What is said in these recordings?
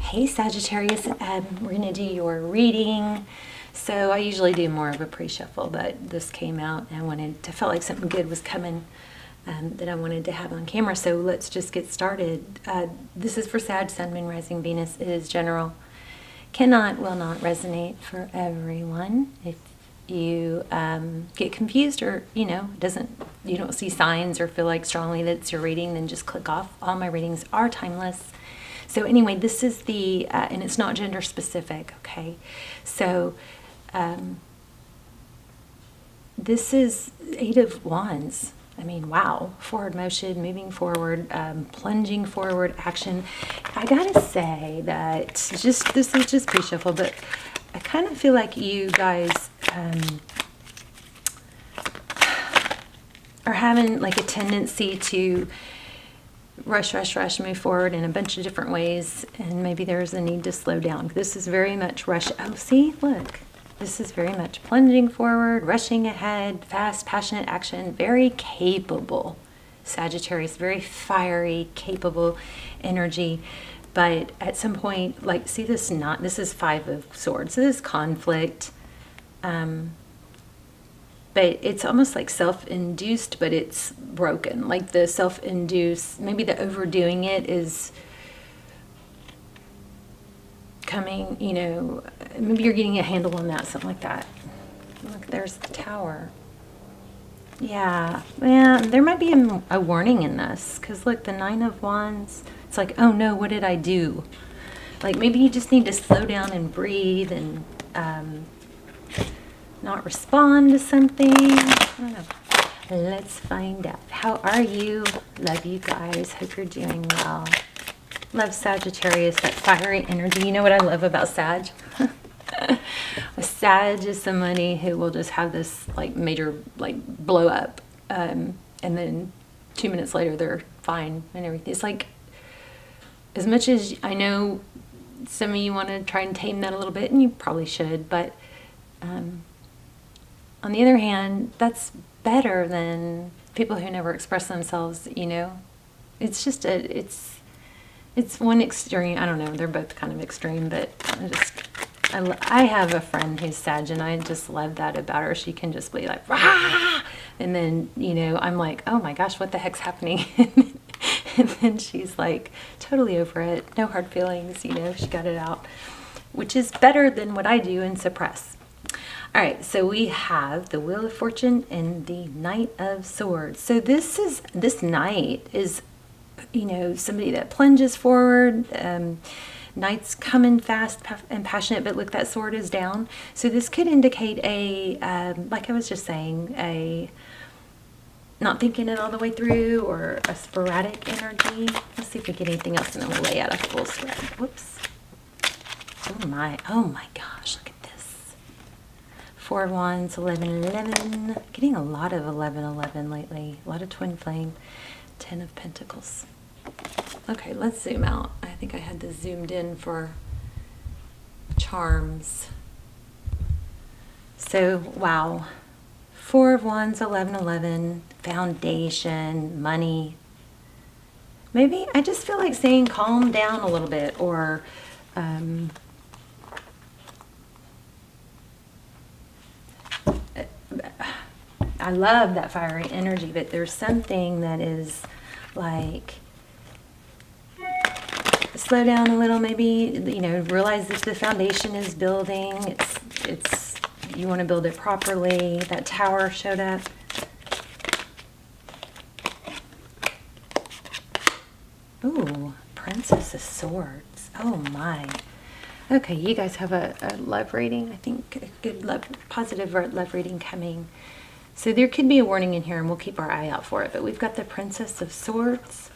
Hey Sagittarius, we're going to do your reading. So I usually do more of a pre-shuffle, but this came out and I felt like something good was coming that I wanted to have on camera. So let's just get started. This is for Sag, Sun, Moon, Rising, Venus. It is general. Will not resonate for everyone. If you get confused or, you don't see signs or feel like strongly that it's your reading, then just click off. All my readings are timeless. So anyway, this is the, and it's not gender specific, okay? So this is Eight of Wands. I mean, wow. Forward motion, moving forward, plunging forward, action. I gotta say that this is just pre-shuffle, but I kind of feel like you guys are having like a tendency to rush, move forward in a bunch of different ways, and maybe there's a need to slow down. This is very much rush. Oh, see, look. This is very much plunging forward, rushing ahead, fast, passionate action, very capable. Sagittarius, very fiery, capable energy. But at some point, like, see this this is Five of Swords. So this is conflict. But it's almost like self-induced, but it's broken. Like the self-induced, maybe the overdoing it is coming, maybe you're getting a handle on that, something like that. Look, there's the Tower. Yeah, there might be a warning in this, because look, the Nine of Wands, it's like, oh no, what did I do? Like maybe you just need to slow down and breathe and not respond to something. I don't know. Let's find out. How are you? Love you guys. Hope you're doing well. Love Sagittarius, that fiery energy. You know what I love about Sag? Sag is somebody who will just have this like major like blow up, and then 2 minutes later they're fine and everything. It's like, as much as I know some of you want to try and tame that a little bit, and you probably should, but on the other hand, that's better than people who never express themselves, It's just it's one extreme. I don't know, they're both kind of extreme, but I have a friend who's Sag, and I just love that about her. She can just be like, rah! And then, I'm like, oh my gosh, what the heck's happening? And then she's like, totally over it, no hard feelings, she got it out, which is better than what I do and suppress. All right, so we have the Wheel of Fortune and the Knight of Swords. So this knight is, somebody that plunges forward. Knight's coming fast and passionate, but look, that sword is down. So this could indicate like I was just saying, a not thinking it all the way through, or a sporadic energy. Let's see if we get anything else, and then we'll lay out a full spread. Whoops. Oh my gosh, look at this. Four of Wands, 11. Getting a lot of 11 lately. A lot of twin flame. 10 of Pentacles. Okay, let's zoom out. I think I had this zoomed in for charms. So, wow. Four of Wands, 11. Foundation, money. Maybe I just feel like saying calm down a little bit, or I love that fiery energy, but there's something that is like, slow down a little, maybe, realize that the foundation is building. It's you want to build it properly. That Tower showed up. Ooh, Princess of Swords. Oh my. Okay, you guys have a love reading, I think, a good positive love reading coming. So there could be a warning in here, and we'll keep our eye out for it. But we've got the Princess of Swords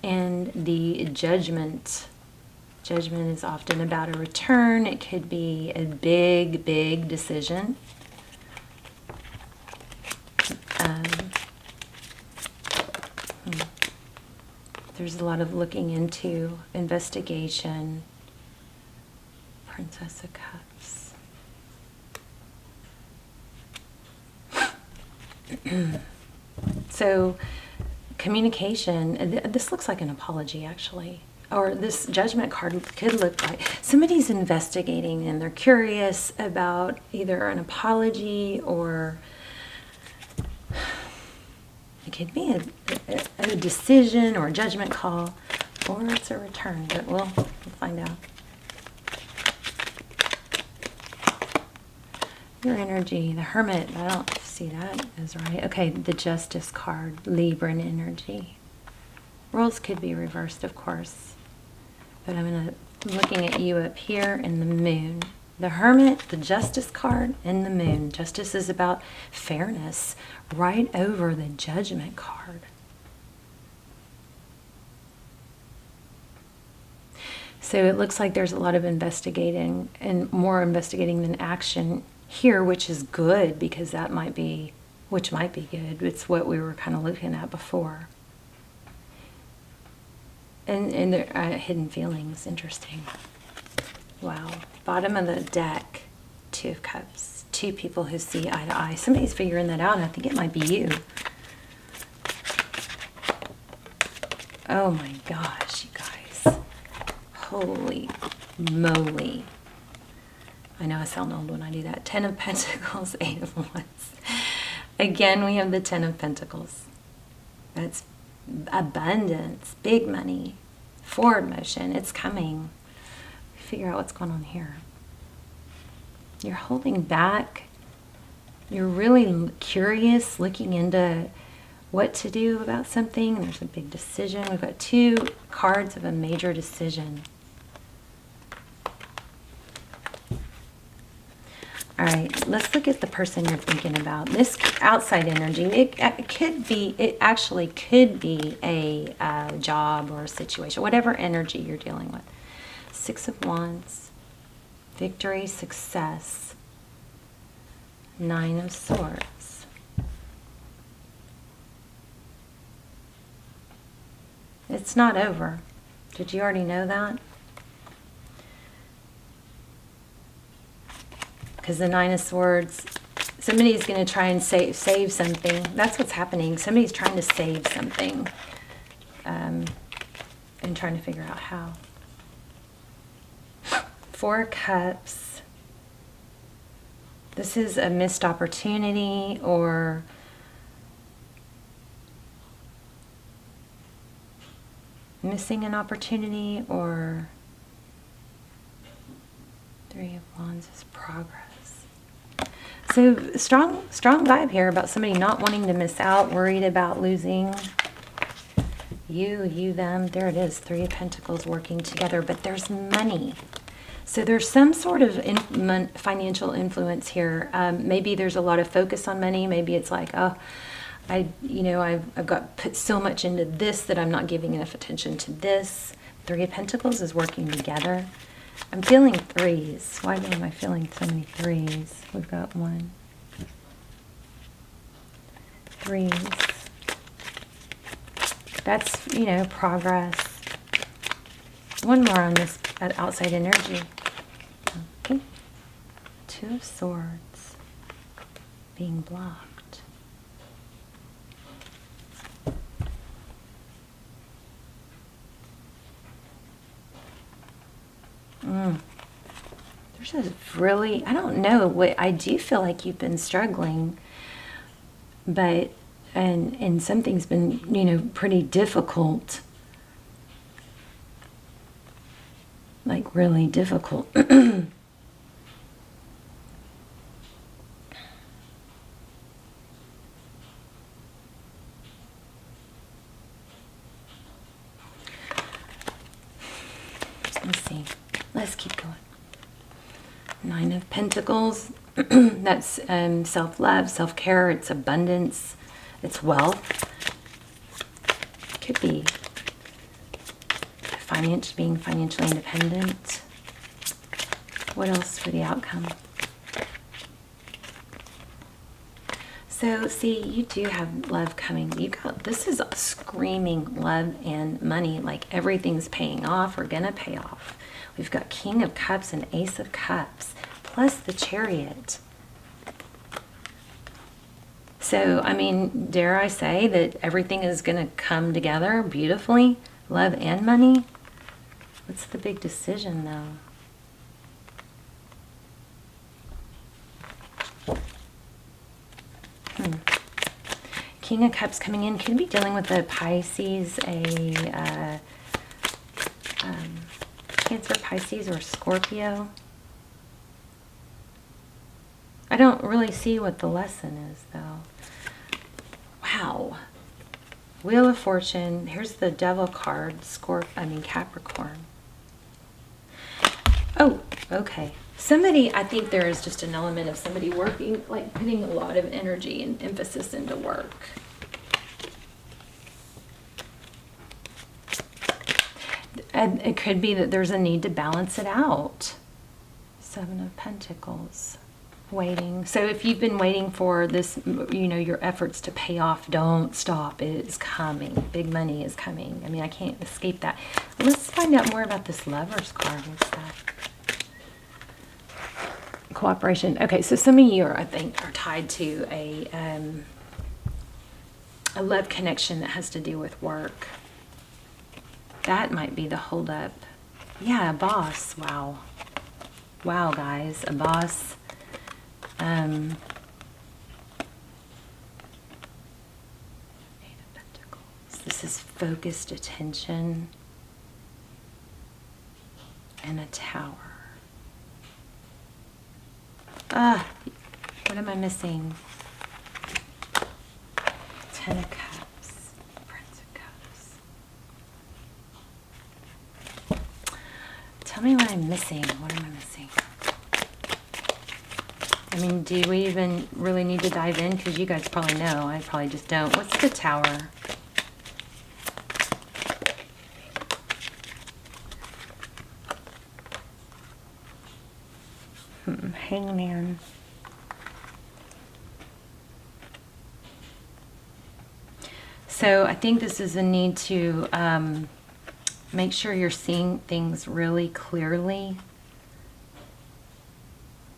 and the Judgment. Judgment is often about a return. It could be a big decision. There's a lot of looking into, investigation. Princess of Cups. So communication, this looks like an apology actually. or this Judgment card could look like somebody's investigating and they're curious about either an apology, or it could be a decision or a judgment call, or it's a return, but we'll find out. Your energy, the Hermit, I don't see that as right. Okay, the Justice card, Libran energy. Roles could be reversed, of course. But I'm looking at you up here in the Moon. The Hermit, the Justice card, and the Moon. Justice is about fairness, right over the Judgment card. So it looks like there's a lot of investigating, and more investigating than action here, which is good, because that might be, which might be good. It's what we were kind of looking at before. And there hidden feelings, interesting. Wow. Bottom of the deck, Two of Cups. Two people who see eye to eye. Somebody's figuring that out, and I think it might be you. Oh my gosh, you guys. Holy moly. I know I sound old when I do that. 10 of Pentacles, 8 of Wands. Again, we have the 10 of Pentacles. That's abundance, big money, forward motion. It's coming. Figure out what's going on here. You're holding back. You're really curious, looking into what to do about something. There's a big decision. We've got 2 cards of a major decision. All right, let's look at the person you're thinking about. This outside energy, it actually could be a job or a situation, whatever energy you're dealing with. 6 of Wands, victory, success, 9 of Swords. It's not over. Did you already know that? Because the 9 of Swords, somebody's going to try and save something. That's what's happening. Somebody's trying to save something, and trying to figure out how. 4 of Cups. This is a missed opportunity, or missing an opportunity, or 3 of Wands is progress. So strong vibe here about somebody not wanting to miss out, worried about losing. You, them. There it is. 3 of Pentacles working together, but there's money. So there's some sort of financial influence here. Maybe there's a lot of focus on money. Maybe it's like, oh, I've got put so much into this that I'm not giving enough attention to this. 3 of Pentacles is working together. I'm feeling 3s. Why am I feeling so many 3s? We've got 1. 3s. That's, progress. One more on this outside energy. Okay. 2 of Swords being blocked. There's a really, I don't know, what I do feel like you've been struggling, but and something's been, pretty difficult. Like really difficult. Let's see. Let's keep going. 9 of Pentacles. That's self-love, self-care. It's abundance. It's wealth. Could be being financially independent. What else for the outcome? So, see, you do have love coming. This is screaming love and money, like everything's paying off or gonna pay off. We've got King of Cups and Ace of Cups, plus the Chariot. So, I mean, dare I say that everything is gonna come together beautifully, love and money? What's the big decision, though? King of Cups coming in. Could be dealing with a Pisces, a Cancer, Pisces, or Scorpio. I don't really see what the lesson is, though. Wow. Wheel of Fortune. Here's the Devil card. Capricorn. Oh, okay. Somebody, I think there is just an element of somebody working, like putting a lot of energy and emphasis into work. And it could be that there's a need to balance it out. Seven of Pentacles. Waiting. So if you've been waiting for this, you know, your efforts to pay off, don't stop. It is coming. Big money is coming. I mean, I can't escape that. Let's find out more about this Lover's card. What's that? Cooperation. Okay, so some of you are, I think, are tied to a love connection that has to do with work. That might be the holdup. Yeah, a boss. Wow. Wow, guys, a boss. Eight of Pentacles. This is focused attention and a Tower. What am I missing? Ten of Cups, Prince of Cups. Tell me what I'm missing. What am I missing? I mean, do we even really need to dive in? Because you guys probably know. I probably just don't. What's the Tower? Hangman. So I think this is a need to make sure you're seeing things really clearly.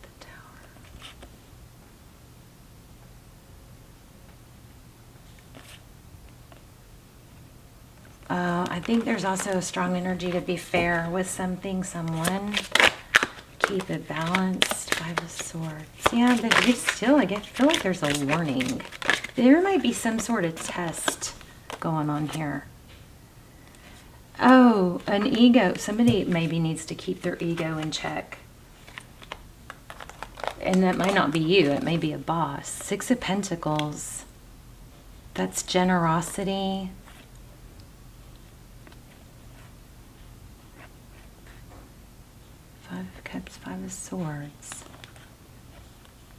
The Tower. I think there's also a strong energy to be fair with something, someone. Keep it balanced. Five of Swords. Yeah, but you still, I feel like there's a warning. There might be some sort of test going on here. Oh, an ego. Somebody maybe needs to keep their ego in check. And that might not be you. It may be a boss. Six of Pentacles. That's generosity. Five of Cups, Five of Swords.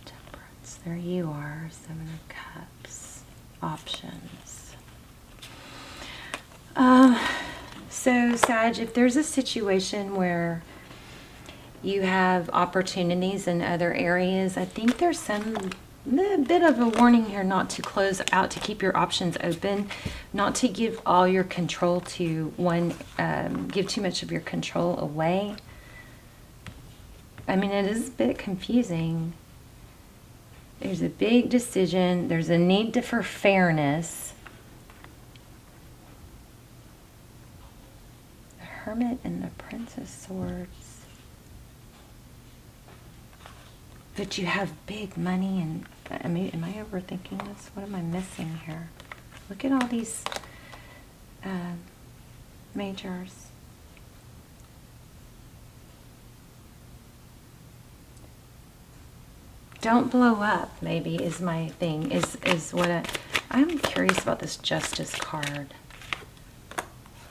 Temperance. There you are. Seven of Cups. Options. So, Sag, if there's a situation where you have opportunities in other areas, I think there's some bit of a warning here not to close out, to keep your options open, not to give all your control to one, give too much of your control away. I mean, it is a bit confusing. There's a big decision. There's a need for fairness. The Hermit and the Prince of Swords. But you have big money and, I mean, am I overthinking this? What am I missing here? Look at all these majors. Don't blow up, maybe, is my thing, is what I'm curious about this Justice card.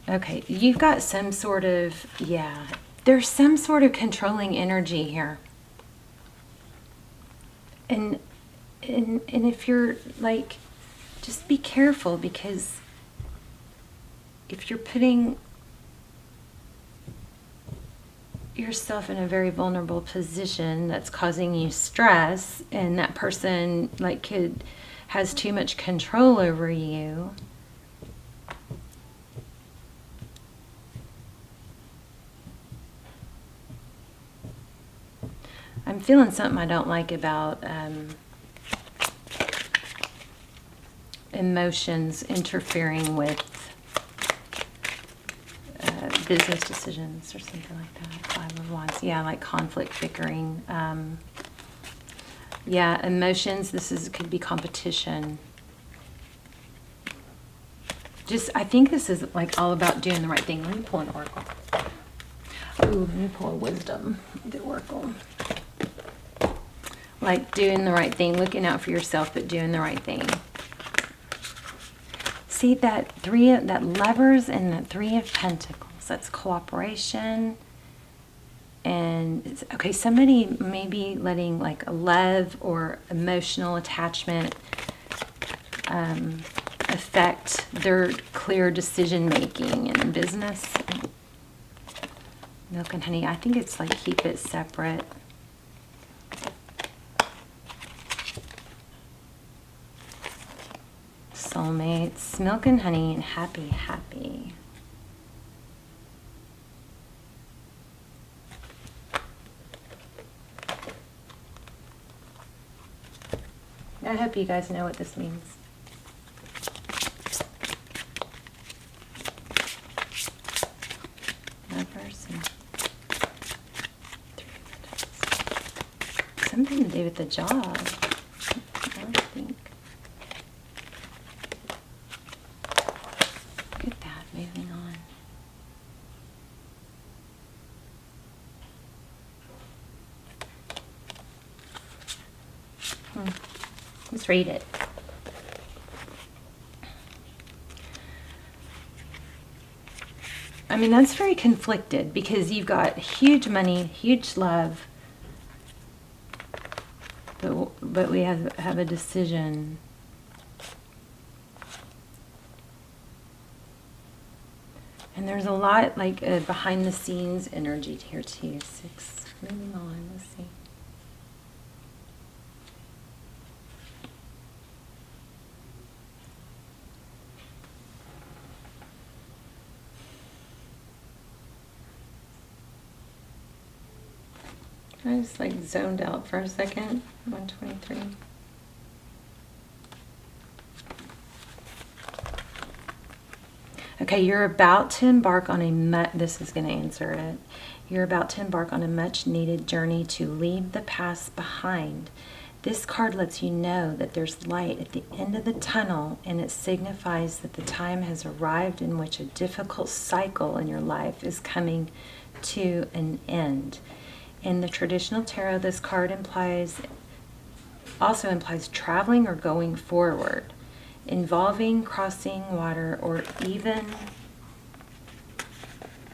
Okay, you've got some sort of, yeah, there's some sort of controlling energy here. And if you're, like, just be careful, because if you're putting yourself in a very vulnerable position that's causing you stress, and that person has too much control over you, I'm feeling something I don't like about emotions interfering with business decisions or something like that. 5 of Wands. Yeah, like conflict, bickering. Yeah, emotions. Could be competition. I think this is like all about doing the right thing. Let me pull an oracle. Ooh, let me pull a wisdom, the oracle. Like doing the right thing, looking out for yourself, but doing the right thing. See that Lovers and that 3 of Pentacles. That's cooperation. And okay, somebody may be letting like a love or emotional attachment affect their clear decision making in business. Milk and honey. I think it's like keep it separate. Soulmates. Milk and honey and happy, happy. I hope you guys know what this means. Lovers and something to do with the job, I think. Look at that, moving on. Let's read it. I mean, that's very conflicted because you've got huge money, huge love, but we have a decision. And there's a lot like behind the scenes energy here too. 6, moving on, let's see. I just like zoned out for a second. 123. Okay, you're about to embark on this is going to answer it. You're about to embark on a much needed journey to leave the past behind. This card lets you know that there's light at the end of the tunnel, and it signifies that the time has arrived in which a difficult cycle in your life is coming to an end. In the traditional tarot, this card also implies traveling or going forward, involving crossing water or even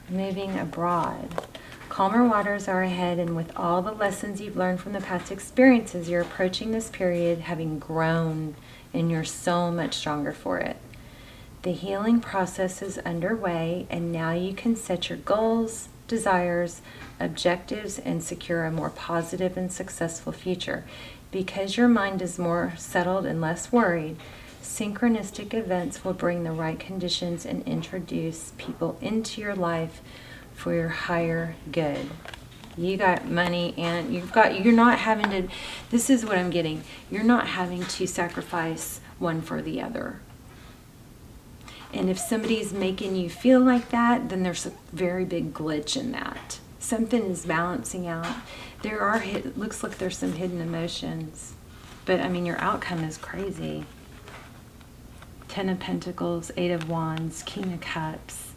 moving abroad. Calmer waters are ahead, and with all the lessons you've learned from the past experiences, you're approaching this period having grown, and you're so much stronger for it. The healing process is underway, and now you can set your goals, desires, objectives, and secure a more positive and successful future. Because your mind is more settled and less worried, synchronistic events will bring the right conditions and introduce people into your life for your higher good. You got money, and you're not having to, this is what I'm getting, you're not having to sacrifice one for the other. And if somebody's making you feel like that, then there's a very big glitch in that. Something is balancing out. Looks like there's some hidden emotions. But I mean, your outcome is crazy. 10 of Pentacles, 8 of Wands, King of Cups,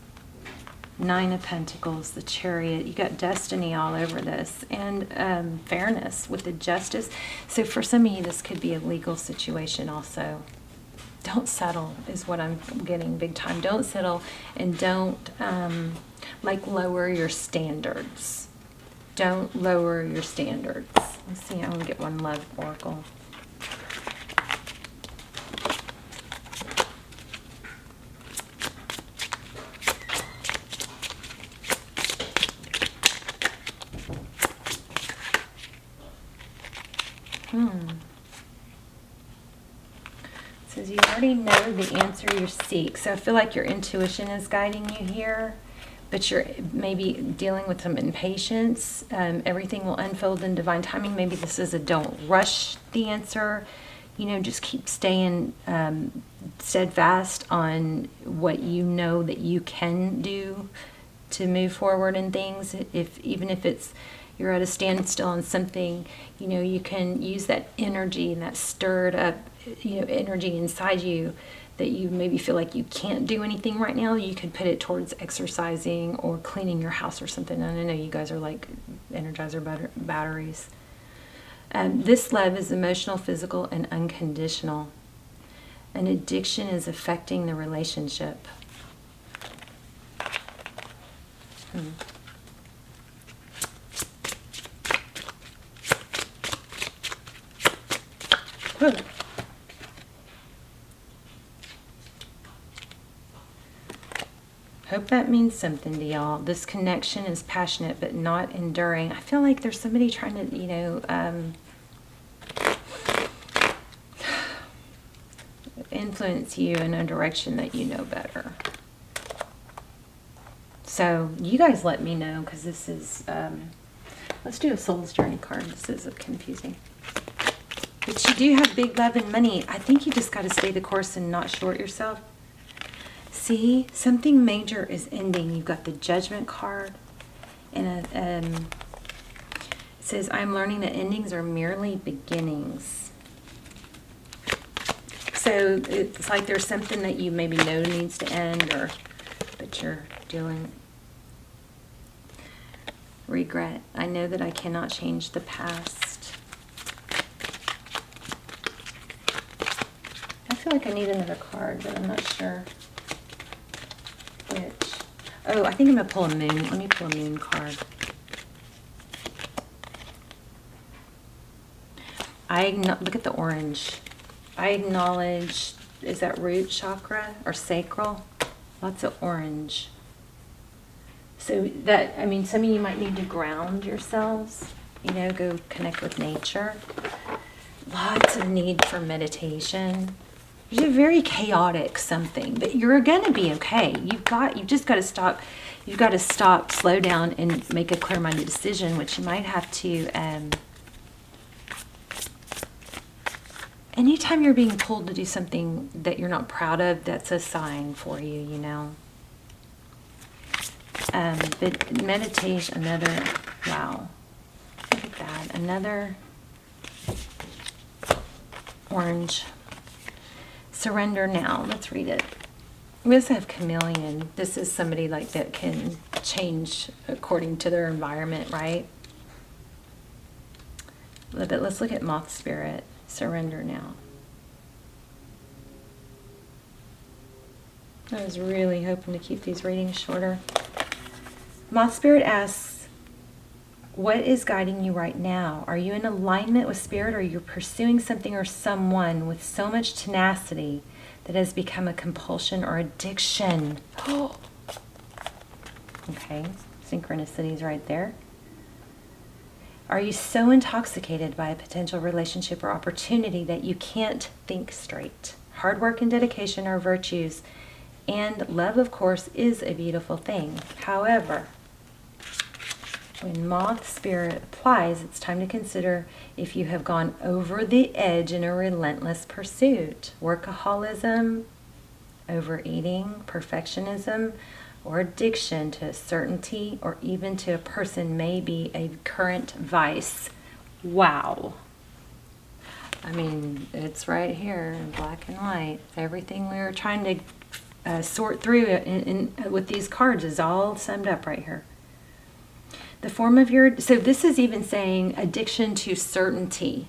9 of Pentacles, the Chariot. You got destiny all over this. And fairness with the justice. So for some of you, this could be a legal situation also. Don't settle is what I'm getting big time. Don't settle, and don't lower your standards. Don't lower your standards. Let's see, I'm going to get one love oracle. Says you already know the answer you seek. So I feel like your intuition is guiding you here, but you're maybe dealing with some impatience. Everything will unfold in divine timing. Maybe this is a don't rush the answer. Just keep staying steadfast on what you know that you can do to move forward in things. Even if it's you're at a standstill on something, you know, you can use that energy and that stirred up, you know, energy inside you that you maybe feel like you can't do anything right now. You could put it towards exercising or cleaning your house or something. And I know you guys are like Energizer batteries. This love is emotional, physical, and unconditional. An addiction is affecting the relationship. Whew. Hope that means something to y'all. This connection is passionate but not enduring. I feel like there's somebody trying to, you know, influence you in a direction that you know better. So you guys let me know, because this is, let's do a Soul's Journey card. This is confusing. But you do have big love and money. I think you just got to stay the course and not short yourself. See, something major is ending. You've got the Judgment card, and it says, I'm learning that endings are merely beginnings. So it's like there's something that you maybe know needs to end, or but you're doing. Regret. I know that I cannot change the past. I feel like I need another card, but I'm not sure which. Oh, I think I'm going to pull a moon. Let me pull a moon card. Look at the orange. I acknowledge, is that root chakra or sacral? Lots of orange. So that, I mean, some of you might need to ground yourselves, you know, go connect with nature. Lots of need for meditation. It's a very chaotic something, but you're going to be okay. You've just got to stop. You've got to stop, slow down, and make a clear-minded decision, which you might have to. Anytime you're being pulled to do something that you're not proud of, that's a sign for you, you know. But meditation, another, wow, look at that, another orange. Surrender now. Let's read it. We also have chameleon. This is somebody like that can change according to their environment, right? But let's look at moth spirit. Surrender now. I was really hoping to keep these readings shorter. Moth spirit asks, what is guiding you right now? Are you in alignment with spirit, or are you pursuing something or someone with so much tenacity that has become a compulsion or addiction? Okay, synchronicities right there. Are you so intoxicated by a potential relationship or opportunity that you can't think straight? Hard work and dedication are virtues, and love, of course, is a beautiful thing. However, when moth spirit applies, it's time to consider if you have gone over the edge in a relentless pursuit. Workaholism, overeating, perfectionism, or addiction to certainty, or even to a person may be a current vice. Wow. I mean, it's right here in black and white. Everything we were trying to sort through with these cards is all summed up right here. The form of your, so this is even saying addiction to certainty.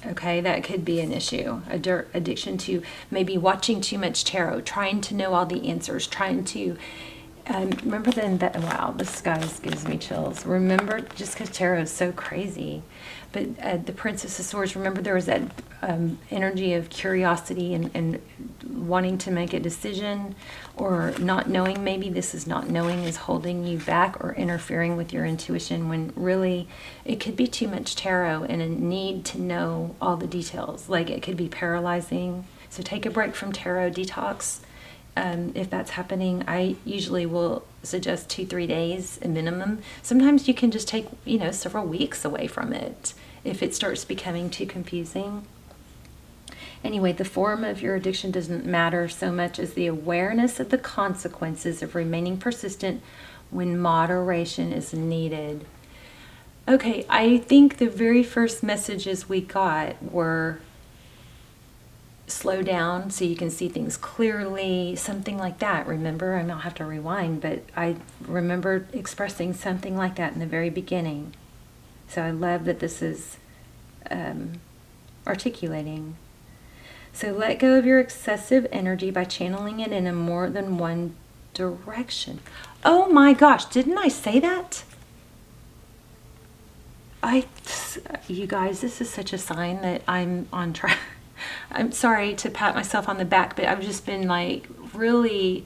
Okay, that could be an issue. Addiction to maybe watching too much tarot, trying to know all the answers, trying to, remember then that, wow, this guys gives me chills. Remember, just because tarot is so crazy, but the Princess of Swords, remember there was that energy of curiosity and wanting to make a decision, or not knowing. Maybe this is not knowing is holding you back or interfering with your intuition, when really it could be too much tarot and a need to know all the details. Like it could be paralyzing. So take a break from tarot, detox. If that's happening, I usually will suggest 2-3 days a minimum. Sometimes you can just take, you know, several weeks away from it if it starts becoming too confusing. Anyway, the form of your addiction doesn't matter so much as the awareness of the consequences of remaining persistent when moderation is needed. Okay, I think the very first messages we got were slow down so you can see things clearly, something like that. Remember, I don't have to rewind, but I remember expressing something like that in the very beginning. So I love that this is articulating. So let go of your excessive energy by channeling it in a more than one direction. Oh my gosh, didn't I say that? You guys, this is such a sign that I'm on track. I'm sorry to pat myself on the back, but I've just been like really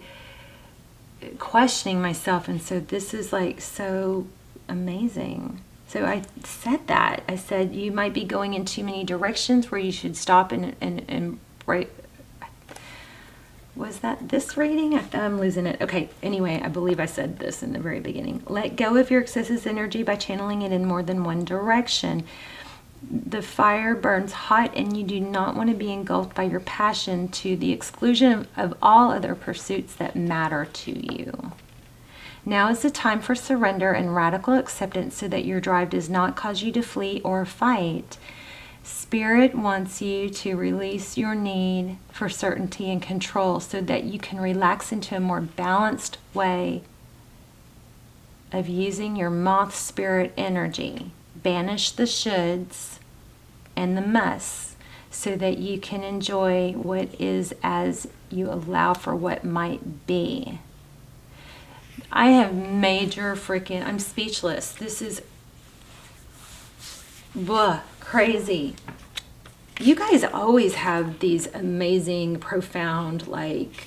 questioning myself, and so this is like so amazing. So I said that. I said you might be going in too many directions where you should stop and right. Was that this reading? I'm losing it. Okay, anyway, I believe I said this in the very beginning. Let go of your excessive energy by channeling it in more than one direction. The fire burns hot and you do not want to be engulfed by your passion to the exclusion of all other pursuits that matter to you. Now is the time for surrender and radical acceptance so that your drive does not cause you to flee or fight. Spirit wants you to release your need for certainty and control so that you can relax into a more balanced way of using your moth spirit energy. Banish the shoulds and the musts so that you can enjoy what is as you allow for what might be. I have major freaking, I'm speechless. This is crazy. You guys always have these amazing, profound, like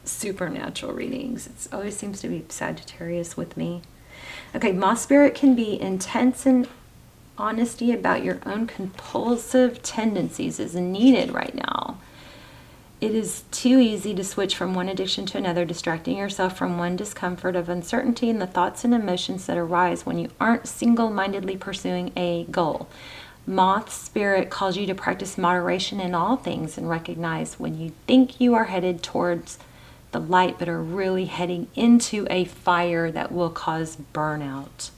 supernatural readings. It always seems to be Sagittarius with me. Okay, moth spirit can be intense and honesty about your own compulsive tendencies is needed right now. It is too easy to switch from one addiction to another, distracting yourself from one discomfort of uncertainty and the thoughts and emotions that arise when you aren't single-mindedly pursuing a goal. Moth spirit calls you to practice moderation in all things and recognize when you think you are headed towards the light but are really heading into a fire that will cause burnout.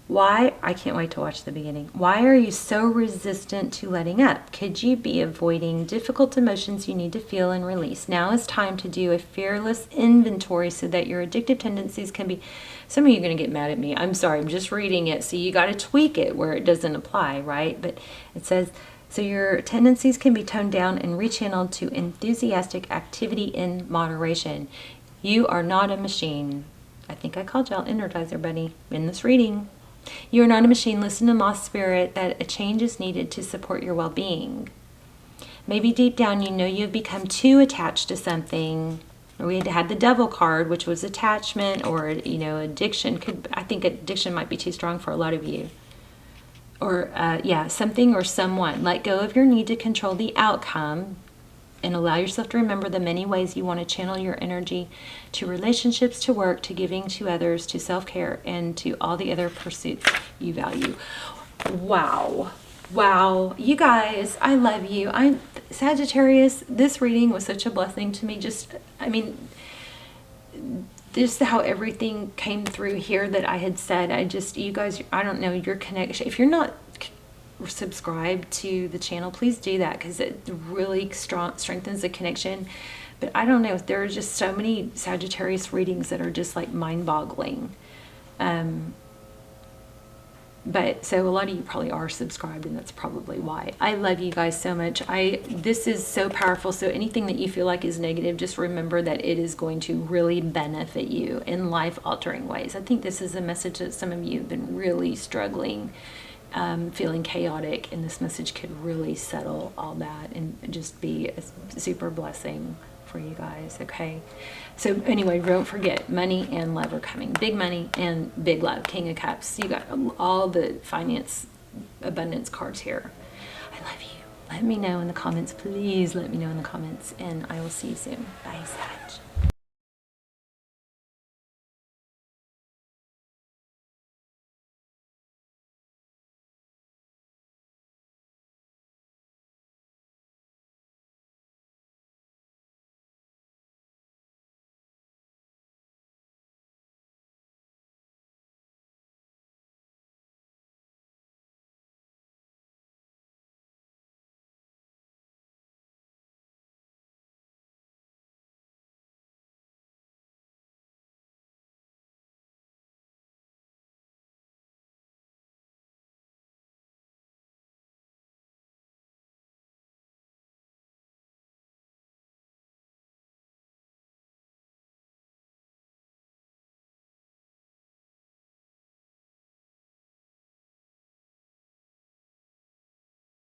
Why? I can't wait to watch the beginning. Why are you so resistant to letting up? Could you be avoiding difficult emotions you need to feel and release? Now is time to do a fearless inventory so that your addictive tendencies can be... Some of you are going to get mad at me. I'm sorry, I'm just reading it. So you got to tweak it where it doesn't apply, right? But it says, so your tendencies can be toned down and rechanneled to enthusiastic activity in moderation. You are not a machine. I think I called y'all Energizer Bunny in this reading. You are not a machine. Listen to Moth Spirit that a change is needed to support your well-being. Maybe deep down you know you have become too attached to something. We had the Devil card, which was attachment or, addiction. I think addiction might be too strong for a lot of you. Or, something or someone. Let go of your need to control the outcome and allow yourself to remember the many ways you want to channel your energy to relationships, to work, to giving to others, to self-care, and to all the other pursuits you value. Wow. Wow. You guys, I love you. I'm Sagittarius. This reading was such a blessing to me. Just how everything came through here that I had said. You guys, I don't know, your connection. If you're not subscribe to the channel, please do that because it really strengthens the connection. But I don't know, there are just so many Sagittarius readings that are just like mind-boggling. But so a lot of you probably are subscribed, and that's probably why. I love you guys so much. This is so powerful. So anything that you feel like is negative, just remember that it is going to really benefit you in life-altering ways. I think this is a message that some of you have been really struggling, feeling chaotic, and this message could really settle all that and just be a super blessing for you guys. Okay, so anyway, don't forget, money and love are coming. Big money and big love. King of Cups. You got all the finance abundance cards here. I love you. Let me know in the comments, please. Let me know in the comments, and I will see you soon. Bye, Sag.